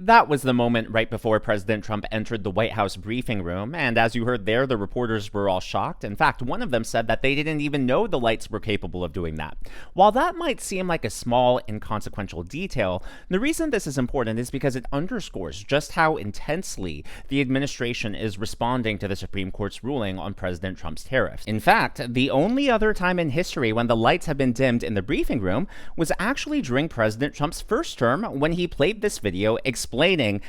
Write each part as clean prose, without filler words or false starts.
That was the moment right before President Trump entered the White House briefing room, and as you heard there, the reporters were all shocked. In fact, one of them said that they didn't even know the lights were capable of doing that. While that might seem like a small, inconsequential detail, the reason this is important is because it underscores just how intensely the administration is responding to the Supreme Court's ruling on President Trump's tariffs. In fact, the only other time in history when the lights have been dimmed in the briefing room was actually during President Trump's first term when he played this video explaining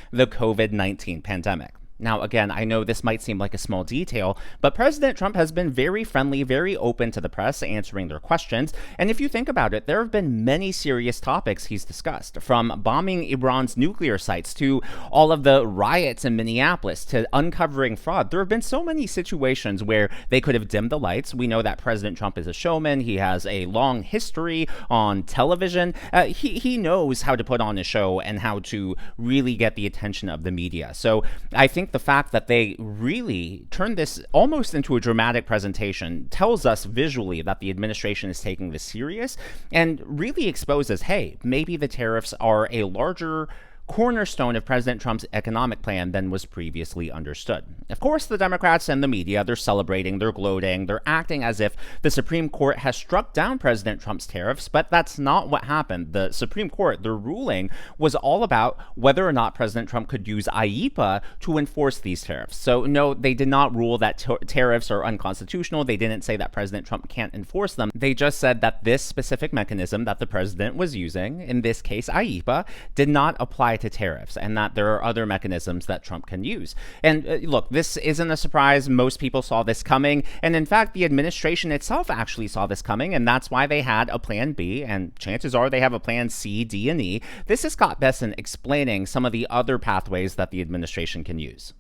the COVID-19 pandemic. Now, again, I know this might seem like a small detail, but President Trump has been very friendly, very open to the press, answering their questions. And if you think about it, there have been many serious topics he's discussed, from bombing Iran's nuclear sites to all of the riots in Minneapolis to uncovering fraud. There have been so many situations where they could have dimmed the lights. We know that President Trump is a showman. He has a long history on television. He knows how to put on a show and how to really get the attention of the media. So I think the fact that they really turned this almost into a dramatic presentation tells us visually that the administration is taking this serious and really exposes, hey, maybe the tariffs are a larger cornerstone of President Trump's economic plan than was previously understood. Of course, the Democrats and the media, they're celebrating, they're gloating, they're acting as if the Supreme Court has struck down President Trump's tariffs, but that's not what happened. The Supreme Court, their ruling was all about whether or not President Trump could use IEEPA to enforce these tariffs. So no, they did not rule that tariffs are unconstitutional. They didn't say that President Trump can't enforce them. They just said that this specific mechanism that the president was using, in this case IEEPA, did not apply to tariffs, and that there are other mechanisms that Trump can use. And look, this isn't a surprise. Most people saw this coming, and in fact, the administration itself actually saw this coming, and that's why they had a plan B, and chances are they have a plan C, D, and E. This is Scott Bessent explaining some of the other pathways that the administration can use.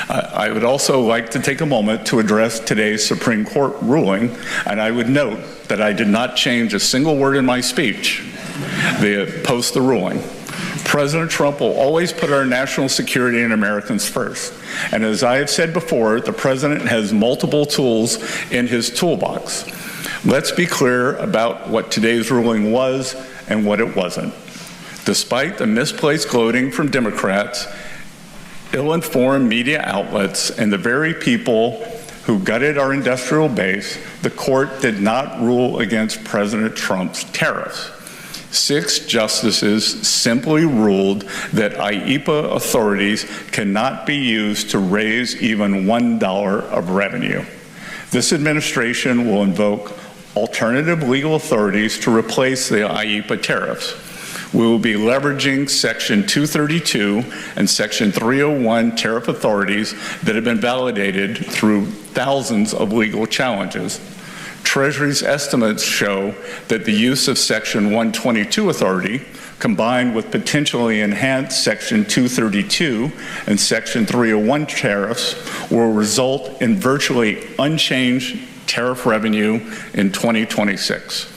I would also like to take a moment to address today's Supreme Court ruling, and I would note that I did not change a single word in my speech post the ruling. President Trump will always put our national security and Americans first. And as I have said before, the president has multiple tools in his toolbox. Let's be clear about what today's ruling was and what it wasn't. Despite the misplaced gloating from Democrats, ill-informed media outlets, and the very people who gutted our industrial base, the court did not rule against President Trump's tariffs. 6 justices simply ruled that IEEPA authorities cannot be used to raise even $1 of revenue. This administration will invoke alternative legal authorities to replace the IEEPA tariffs. We will be leveraging Section 232 and Section 301 tariff authorities that have been validated through thousands of legal challenges. Treasury's estimates show that the use of Section 122 authority, combined with potentially enhanced Section 232 and Section 301 tariffs, will result in virtually unchanged tariff revenue in 2026.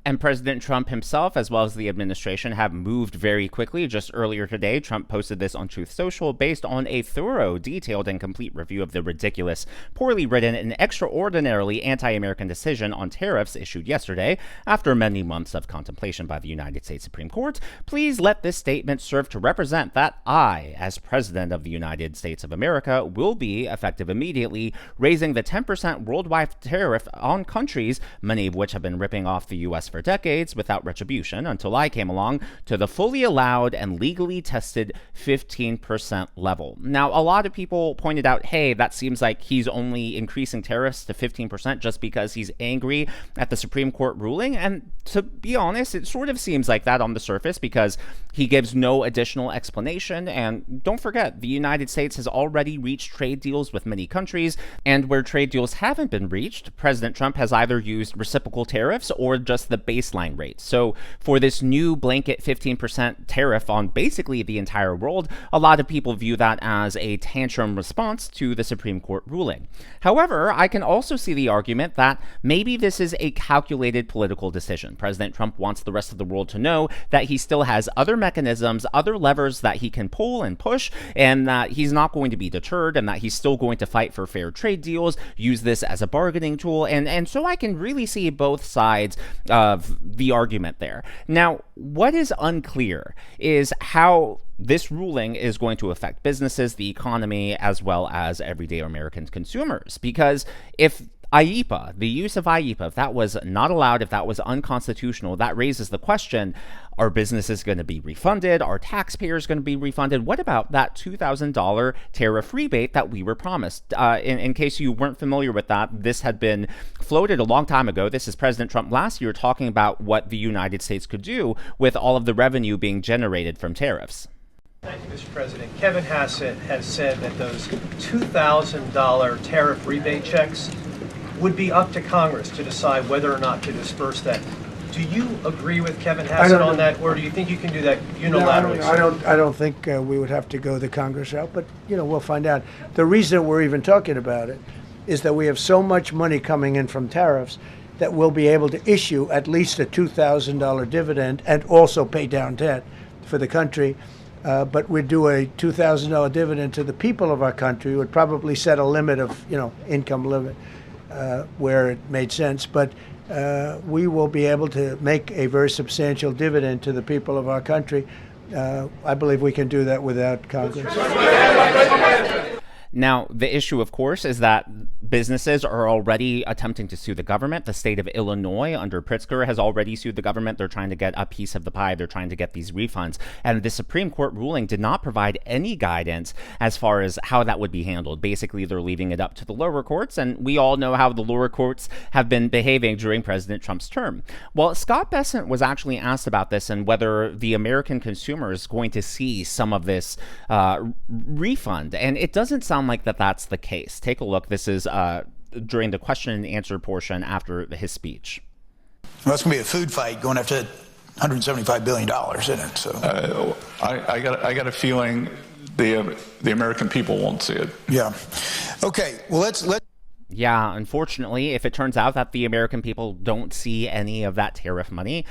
And President Trump himself, as well as the administration, have moved very quickly. Just earlier today, Trump posted this on Truth Social based on a thorough, detailed, and complete review of the ridiculous, poorly written, and extraordinarily anti-American decision on tariffs issued yesterday after many months of contemplation by the United States Supreme Court. Please let this statement serve to represent that I, as President of the United States of America, will be, effective immediately, raising the 10% worldwide tariff on countries, many of which have been ripping off the U.S. for decades without retribution until I came along, to the fully allowed and legally tested 15% level. Now, a lot of people pointed out, hey, that seems like he's only increasing tariffs to 15% just because he's angry at the Supreme Court ruling. And to be honest, it sort of seems like that on the surface because he gives no additional explanation. And don't forget, the United States has already reached trade deals with many countries, and where trade deals haven't been reached, President Trump has either used reciprocal tariffs or just the baseline rate. So for this new blanket 15% tariff on basically the entire world, a lot of people view that as a tantrum response to the Supreme Court ruling. However, I can also see the argument that maybe this is a calculated political decision. President Trump wants the rest of the world to know that he still has other mechanisms, other levers that he can pull and push, and that he's not going to be deterred, and that he's still going to fight for fair trade deals, use this as a bargaining tool. And so I can really see both sides of the argument there. Now, what is unclear is how this ruling is going to affect businesses, the economy, as well as everyday American consumers. Because if IEEPA, the use of IEEPA, if that was not allowed, if that was unconstitutional, that raises the question, are businesses going to be refunded? Are taxpayers going to be refunded? What about that $2,000 tariff rebate that we were promised? In case you weren't familiar with that, this had been floated a long time ago. This is President Trump last year talking about what the United States could do with all of the revenue being generated from tariffs. Thank you, Mr. President. Kevin Hassett has said that those $2,000 tariff rebate checks would be up to Congress to decide whether or not to disperse that. Do you agree with Kevin Hassett on that, or do you think you can do that unilaterally? No, I don't think we would have to go the Congress route, but we'll find out. The reason we're even talking about it is that we have so much money coming in from tariffs that we'll be able to issue at least a $2,000 dividend and also pay down debt for the country. But we'd do a $2,000 dividend to the people of our country. Would probably set a limit of income limit where it made sense, but we will be able to make a very substantial dividend to the people of our country. I believe we can do that without Congress. Now, the issue, of course, is that businesses are already attempting to sue the government. The state of Illinois, under Pritzker, has already sued the government. They're trying to get a piece of the pie. They're trying to get these refunds. And the Supreme Court ruling did not provide any guidance as far as how that would be handled. Basically, they're leaving it up to the lower courts, and we all know how the lower courts have been behaving during President Trump's term. Well, Scott Bessent was actually asked about this and whether the American consumer is going to see some of this refund. And it doesn't sound like that's the case. Take a look. This is during the question and answer portion after his speech. Well, it's going to be a food fight going after $175 billion, isn't it? So I got a feeling the American people won't see it. Yeah. Okay. Well, let's. Yeah. Unfortunately, if it turns out that the American people don't see any of that tariff money,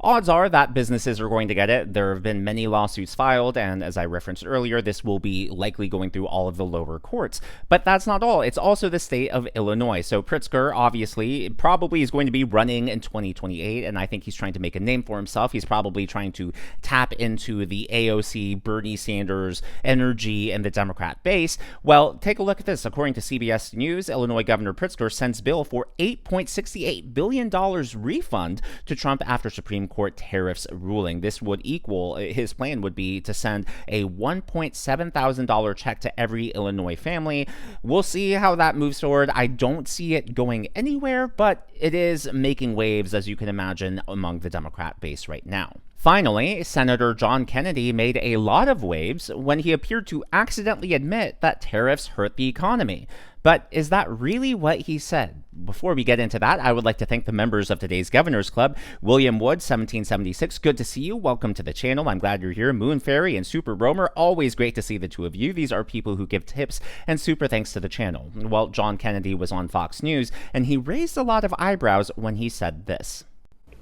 odds are that businesses are going to get it. There have been many lawsuits filed, and as I referenced earlier, this will be likely going through all of the lower courts. But that's not all. It's also the state of Illinois. So Pritzker, obviously, probably is going to be running in 2028, and I think he's trying to make a name for himself. He's probably trying to tap into the AOC, Bernie Sanders energy and the Democrat base. Well, take a look at this. According to CBS News, Illinois Governor Pritzker sends bill for $8.68 billion refund to Trump after Supreme Court tariffs ruling. This would equal, his plan would be to send a $1,700 check to every Illinois family. We'll see how that moves forward. I don't see it going anywhere, but it is making waves, as you can imagine, among the Democrat base right now. Finally, Senator John Kennedy made a lot of waves when he appeared to accidentally admit that tariffs hurt the economy. But is that really what he said? Before we get into that, I would like to thank the members of today's Governor's Club. William Wood, 1776, good to see you. Welcome to the channel. I'm glad you're here. Moon Fairy and Super Roamer, always great to see the two of you. These are people who give tips and super thanks to the channel. Well, John Kennedy was on Fox News, and he raised a lot of eyebrows when he said this.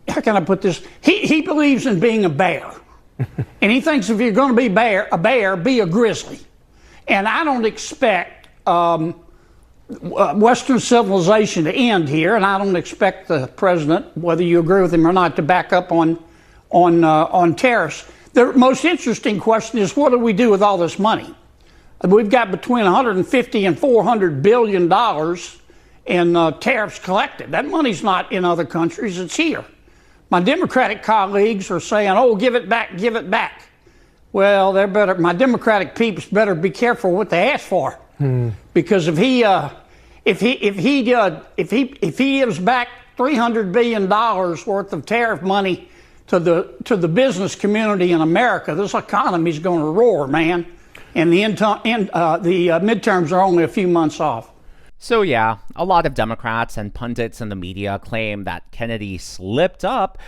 How can I put this? He believes in being a bear. And he thinks if you're going to be a bear, be a grizzly. And I don't expect Western civilization to end here, and I don't expect the president, whether you agree with him or not, to back up on tariffs. The most interesting question is, what do we do with all this money? We've got between 150 and 400 billion dollars in tariffs collected. That money's not in other countries; it's here. My Democratic colleagues are saying, "Oh, give it back, give it back." Well, my Democratic peeps better be careful what they ask for, because if he gives back $300 billion worth of tariff money to the business community in America, this economy's going to roar, man. And the midterms are only a few months off. So yeah, a lot of Democrats and pundits in the media claim that Kennedy slipped up.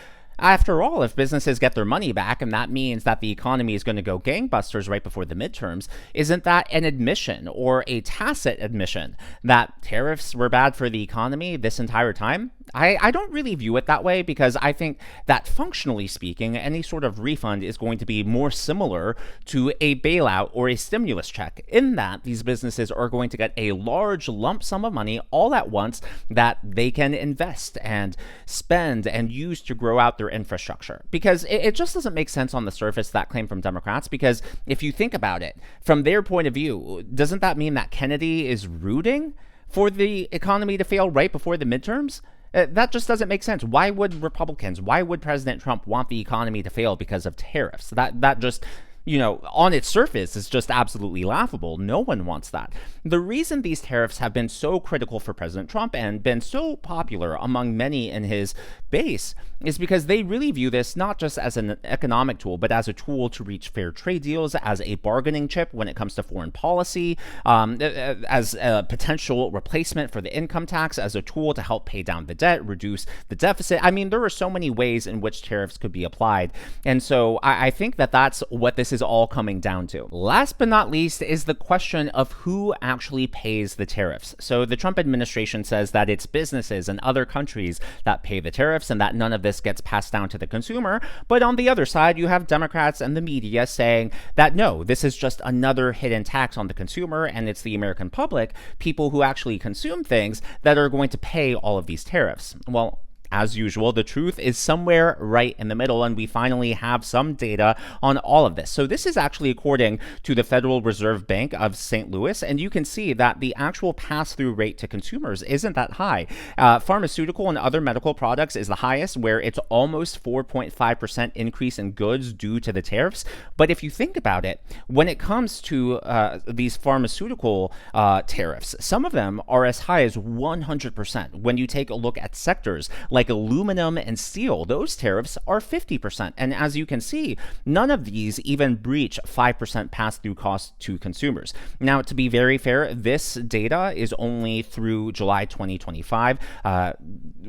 After all, if businesses get their money back and that means that the economy is going to go gangbusters right before the midterms, isn't that an admission or a tacit admission that tariffs were bad for the economy this entire time? I don't really view it that way, because I think that functionally speaking, any sort of refund is going to be more similar to a bailout or a stimulus check, in that these businesses are going to get a large lump sum of money all at once that they can invest and spend and use to grow out their infrastructure. Because it just doesn't make sense on the surface, that claim from Democrats, because if you think about it, from their point of view, doesn't that mean that Kennedy is rooting for the economy to fail right before the midterms? That just doesn't make sense. Why would Republicans, why would President Trump want the economy to fail because of tariffs? That just, on its surface is just absolutely laughable. No one wants that. The reason these tariffs have been so critical for President Trump and been so popular among many in his base is because they really view this not just as an economic tool, but as a tool to reach fair trade deals, as a bargaining chip when it comes to foreign policy, as a potential replacement for the income tax, as a tool to help pay down the debt, reduce the deficit. I mean, there are so many ways in which tariffs could be applied. And so I think that that's what this is all coming down to. Last but not least is the question of who actually pays the tariffs. So the Trump administration says that it's businesses and other countries that pay the tariffs and that none of this gets passed down to the consumer. But on the other side, you have Democrats and the media saying that no, this is just another hidden tax on the consumer, and it's the American public, people who actually consume things, that are going to pay all of these tariffs. Well, as usual, the truth is somewhere right in the middle, and we finally have some data on all of this. So this is actually according to the Federal Reserve Bank of St. Louis, and you can see that the actual pass-through rate to consumers isn't that high. Pharmaceutical and other medical products is the highest, where it's almost 4.5% increase in goods due to the tariffs. But if you think about it, when it comes to these pharmaceutical tariffs, some of them are as high as 100%. When you take a look at sectors like aluminum and steel, those tariffs are 50%. And as you can see, none of these even breach 5% pass-through costs to consumers. Now, to be very fair, this data is only through July 2025.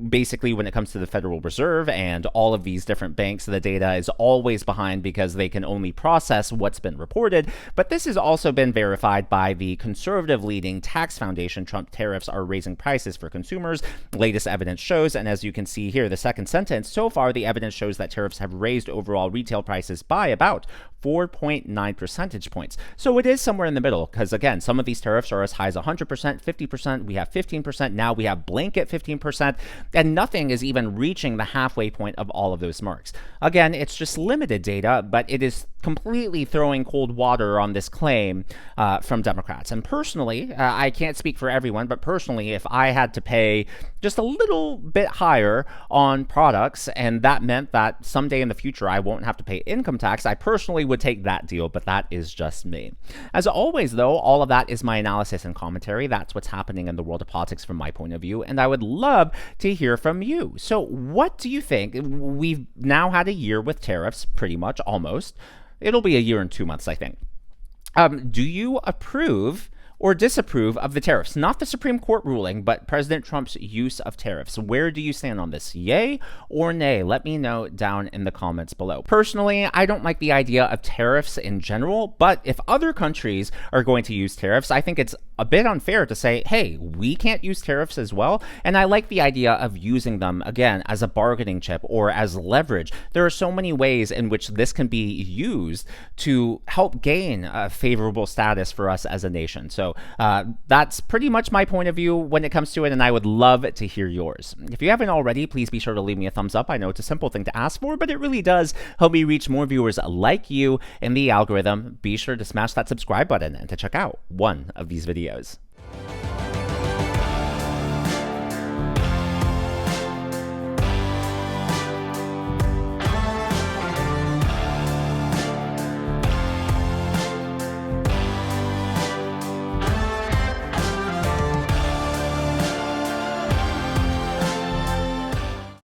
Basically, when it comes to the Federal Reserve and all of these different banks, the data is always behind because they can only process what's been reported. But this has also been verified by the conservative leading tax foundation. Trump tariffs are raising prices for consumers. Latest evidence shows, and as you can see here, the second sentence, so far the evidence shows that tariffs have raised overall retail prices by about 4.9 percentage points. So it is somewhere in the middle, because again, some of these tariffs are as high as 100%, 50%, we have 15%, now we have blanket 15%, and nothing is even reaching the halfway point of all of those marks. Again, it's just limited data, but it is completely throwing cold water on this claim from Democrats. And personally, I can't speak for everyone, but personally, if I had to pay just a little bit higher on products, and that meant that someday in the future I won't have to pay income tax, I personally would take that deal, but that is just me. As always, though, all of that is my analysis and commentary. That's what's happening in the world of politics from my point of view, and I would love to hear from you. So what do you think? We've now had a year with tariffs, pretty much, almost. It'll be a year and 2 months, I think. Do you approve or disapprove of the tariffs? Not the Supreme Court ruling, but President Trump's use of tariffs. Where do you stand on this? Yay or nay? Let me know down in the comments below. Personally, I don't like the idea of tariffs in general, but if other countries are going to use tariffs, I think it's a bit unfair to say, hey, we can't use tariffs as well. And I like the idea of using them, again, as a bargaining chip or as leverage. There are so many ways in which this can be used to help gain a favorable status for us as a nation. So that's pretty much my point of view when it comes to it, and I would love to hear yours. If you haven't already, please be sure to leave me a thumbs up. I know it's a simple thing to ask for, but it really does help me reach more viewers like you in the algorithm. Be sure to smash that subscribe button and to check out one of these videos.